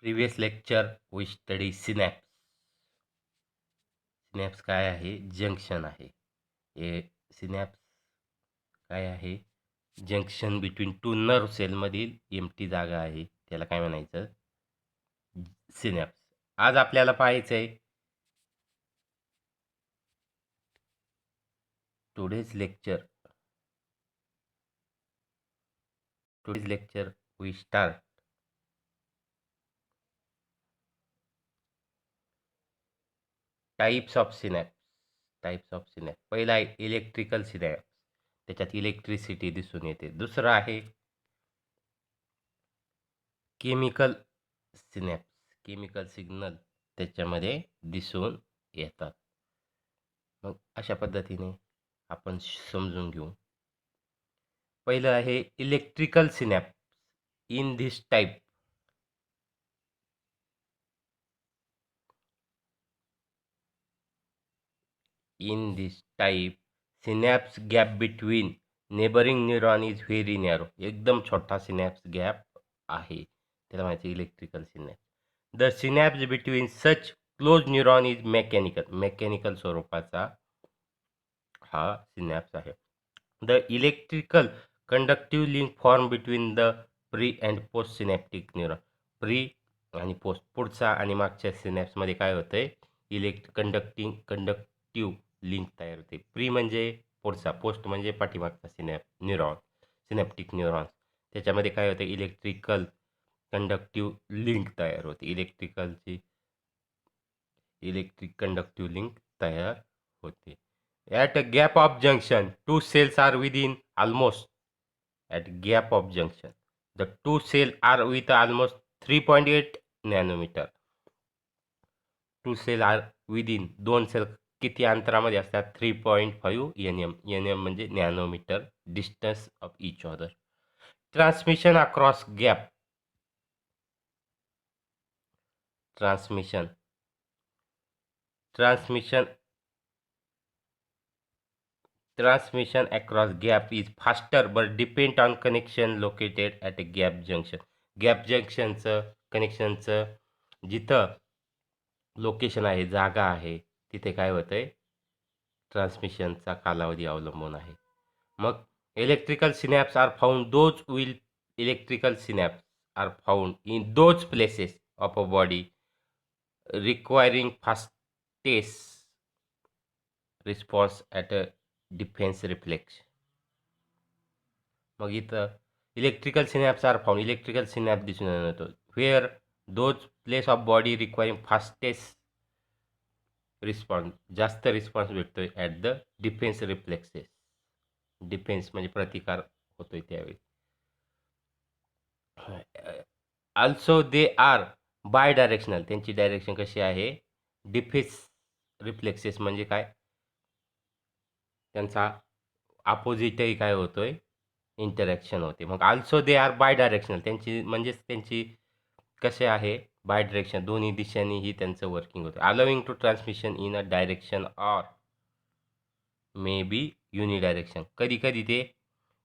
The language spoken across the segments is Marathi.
Previous lecture we study synapse. Synapse काय आहे? जंक्शन आहे. हे सिनॅप्स काय आहे? जंक्शन बिटवीन टू नर्व सेलमधील एम्प्टी जागा आहे, त्याला काय म्हणायचं? सिनॅप्स. आज आपल्याला पाहायचं आहे today's lecture we start types of synapse. पहिला आहे इलेक्ट्रिकल सिनॅप्स, त्याच्यात इलेक्ट्रिसिटी दिसून येते. दुसरं आहे केमिकल सिनॅप्स, केमिकल सिग्नल त्याच्यामध्ये दिसून येतात. मग अशा पद्धतीने आपण समजून घेऊ. पहिलं आहे electrical synapse. In this type synapse gap between neighbouring neuron is very narrow. एकदम छोटा सिनॅप्स गॅप आहे, त्याला माहिती electrical synapse. The synapse between such close neuron is mechanical स्वरूपाचा हा सिनॅप्स आहे. The electrical conductive link form between the pre and post synaptic neuron. Pre आणि पोस्ट, पुढचा आणि मागच्या सिनॅप्समध्ये काय होतंय? कंडक्टिव्ह लिंक तयार होते. प्री म्हणजे पुढचा, पोस्ट म्हणजे पाठीमागचा सिनॅप्टिक न्यूरॉन्स. त्याच्यामध्ये काय होतं? इलेक्ट्रिकल कंडक्टिव्ह लिंक तयार होते. इलेक्ट्रिक कंडक्टिव्ह लिंक तयार होते. At a gap of junction, two cells are within almost at gap of junction. The two cells are with almost 3.8 nanometer. Two cells are within, दोन सेल किती अंतरामध्ये असतात? 3.5 nm म्हणजे nanometre distance of each other. Transmission across gap. Transmission across gap is faster but depend on connection located at a gap junction. Gap जंक्शनचं कनेक्शनचं जिथं लोकेशन आहे, जागा आहे, तिथे काय होतंय? ट्रान्समिशनचा कालावधी अवलंबून आहे. मग electrical synapse are found in those places of a body requiring fastest response at a defence reflex. मग इथं electrical synapse are found, electrical synapse दिसून येतो where those place of body requiring fastest response, जास्त रिस्पॉन्स भेटतोय at the defence reflexes. Defence म्हणजे प्रतिकार होतोय त्यावेळी. Also they are bidirectional, त्यांची डायरेक्शन कशी आहे? डिफेन्स रिफ्लेक्सेस म्हणजे काय? त्यांचा अपोजिटही काय होतोय? इंटरॅक्शन होते. मग also they are bidirectional, त्यांची कसे आहे? बाय डायरेक्शन, दोन्ही दिशांनीही त्यांचं वर्किंग होतं. Allowing to transmission in a direction or may be unidirection. कधी कधी ते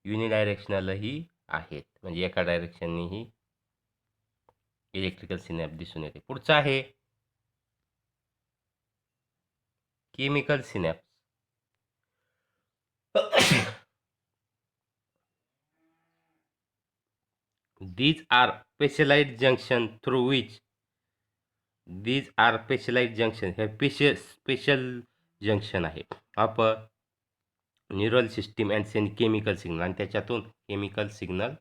युनिडायरेक्शनलही आहेत, म्हणजे एका डायरेक्शननीही इलेक्ट्रिकल सिनॅप दिसून येते. पुढचं आहे chemical synapse. These are specialized junction through which हे स्पेशल जंक्शन आहे of neural system and send chemical signal, आणि त्याच्यातून केमिकल सिग्नल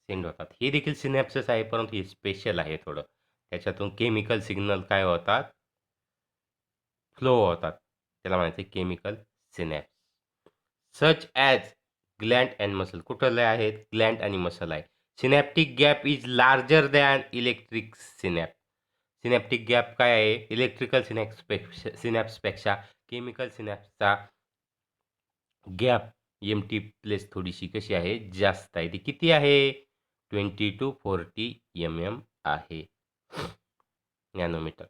सेंड होतात. हे देखील सिनॅप्सच आहे, परंतु हे स्पेशल आहे थोडं. त्याच्यातून केमिकल सिग्नल काय होतात? फ्लो होतात. त्याला म्हणायचं chemical synapse. Such as gland and muscle. कुठले आहेत? ग्लँड आणि मसल आहे. Synaptic gap is larger than electric synapse. Synaptic gap काय आहे? इलेक्ट्रिकल सिनॅप्सपेक्षा केमिकल सिनॅप्सचा गॅप एम्प्टी प्लेस थोडीशी कशी आहे? जास्त आहे. ती किती आहे? 20 to 40 mm आहे, nanometre.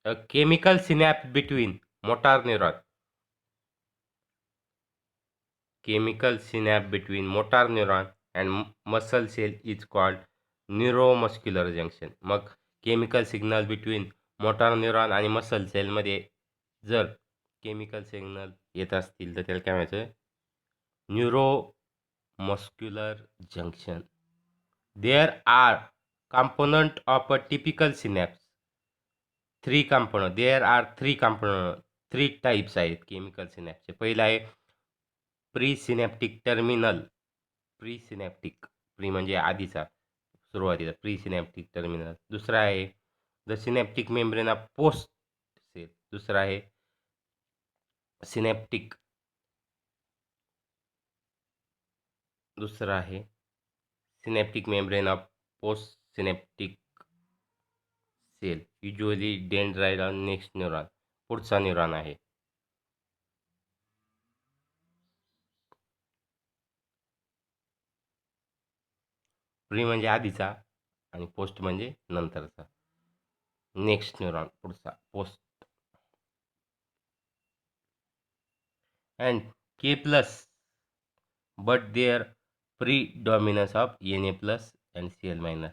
A chemical synapse between motor neuron. Chemical synapse between motor neuron and muscle cell is called neuromuscular junction. मग chemical signal between motor neuron आणि मसल सेलमध्ये जर केमिकल सिग्नल येत असतील तर त्याला काय म्हणायचं? Neuromuscular junction. There are component of a typical synapse. Three component. There are three component. Three types आहेत केमिकल सिनॅप्सचे. पहिला आहे प्रीसिनॅप्टिक टर्मिनल. प्रीसिनॅप्टिक. प्री म्हणजे आधीचा, सुरुवातीचा. Presynaptic terminal. दुसरा आहे the synaptic membrane of post cell. दुसरा आहे सिनॅप्टिक. दुसरा आहे synaptic membrane of post synaptic cell. Usually dendrite next neuron. पुढचा न्यूरॉन आहे. प्री म्हणजे आधीचा आणि पोस्ट म्हणजे नंतरचा. नेक्स्ट न्यूरॉन पुढचा post. And K plus but there predominance of N A plus and C L minus.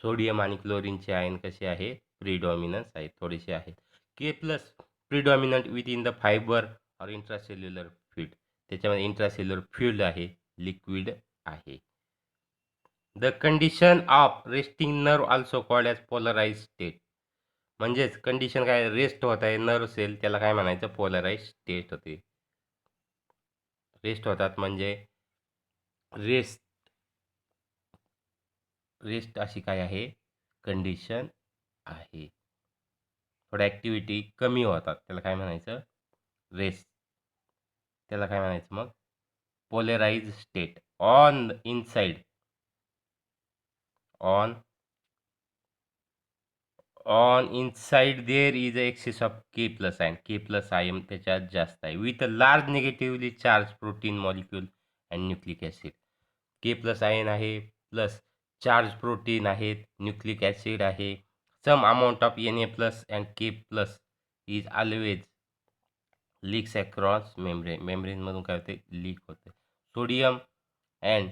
Sodium आणि क्लोरीनचे आयन कसे आहे? प्रीडॉमिनन्स आहेत, थोडेसे आहेत. K plus predominant within the fibre और इंट्रासेल्युलर फ्लुइड. त्याच्यामध्ये इंट्रासेल्युलर फ्लुइड आहे, लिक्विड आहे. The condition of resting nerve also called as polarise state. म्हणजेच कंडिशन काय? रेस्ट होत आहे नर्व सेल, त्याला काय म्हणायचं? पोलराइज स्टेट होते. रेस्ट होतात म्हणजे रेस्ट. रेस्ट अशी काय आहे? कंडिशन आहे. थोड्या ॲक्टिव्हिटी कमी होतात, त्याला काय म्हणायचं? रेस्ट. त्याला काय म्हणायचं मग? Polarise state. On inside on inside there is a excess of K plus ion. K plus ion त्याच्यात जास्त आहे. With a large negatively charge protein molecule and nucleic acid. K plus ion आहे, प्लस चार्ज प्रोटीन आहेत, न्यूक्लिक ॲसिड आहे. Some amount of N A plus and K plus is always leaks across membrane. मेम्ब्रेनमधून काय होते? लीक होते. Sodium and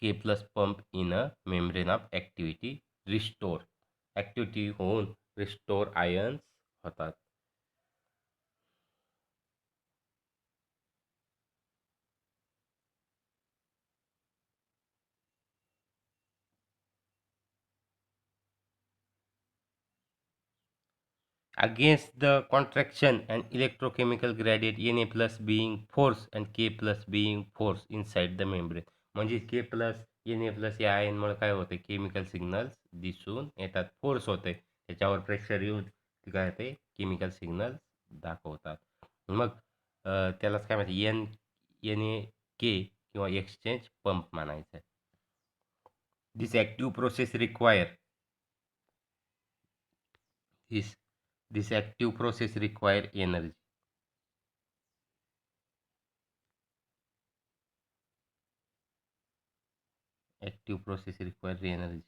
K plus pump in a membrane of activity restore. Activity होऊन रिस्टोर आयन्स होतात. Against the contraction and electrochemical gradient, Na plus being force and K plus being force inside the membrane. म्हणजे K plus Na plus या आयनमुळे काय होते? केमिकल सिग्नल्स दिसून येतात, फोर्स होते, त्याच्यावर प्रेशर येऊन काय होते? केमिकल सिग्नल दाखवतात. मग त्यालाच काय माहिती? Na किंवा एक्सचेंज पंप म्हणायचं. This active process require This active process require energy. Active process require energy.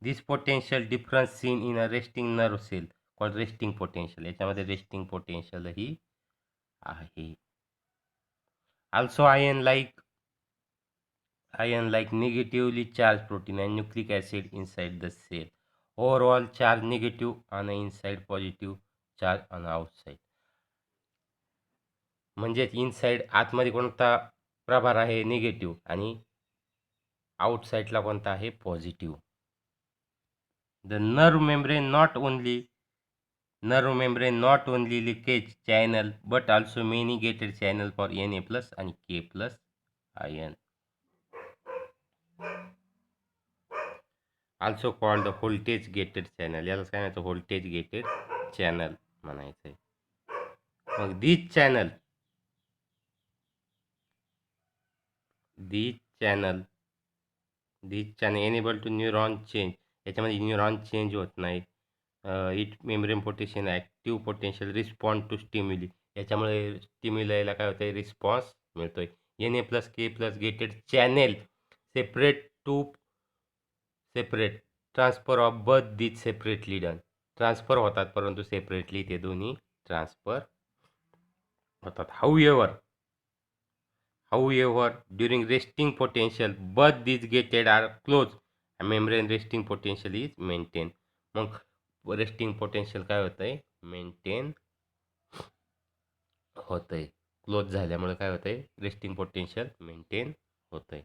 This potential difference seen in a resting nerve cell called resting potential. याच्यामध्ये resting potential ही आहे. Also ion like negatively charged protein and nucleic acid inside the cell. Overall charge negative on the inside, positive charge on the outside. म्हणजे इनसाइड आतमध्ये कोणता प्रभार आहे? निगेटिव्ह, आणि आउटसाइडला कोणता आहे? Positive. The nerve membrane not only leakage channel but also many gated channel for Na plus आणि K plus ion. Also called the voltage gated channel. याला काय म्हणायचं? व्होल्टेज गेटेड चॅनल म्हणायचं आहे. मग these channel enable to neuron change. याच्यामध्ये न्यूरॉन चेंज होत नाही. It membrane potential active potential respond to stimuli. याच्यामुळे स्टिम्युलायला काय होतं? रिस्पॉन्स मिळतोय. Na plus K plus gated channel separate transfer of both these separately done. Transfer होतात परंतु सेपरेटली ते दोन्ही ट्रान्सफर होतात. However However, during resting potential, both these gated are closed. Membrane resting potential is maintained. मग रेस्टिंग पोटेन्शियल काय होतंय? मेंटेन होतंय. क्लोज झाल्यामुळे काय होतंय? रेस्टिंग पोटेन्शियल मेंटेन होतंय.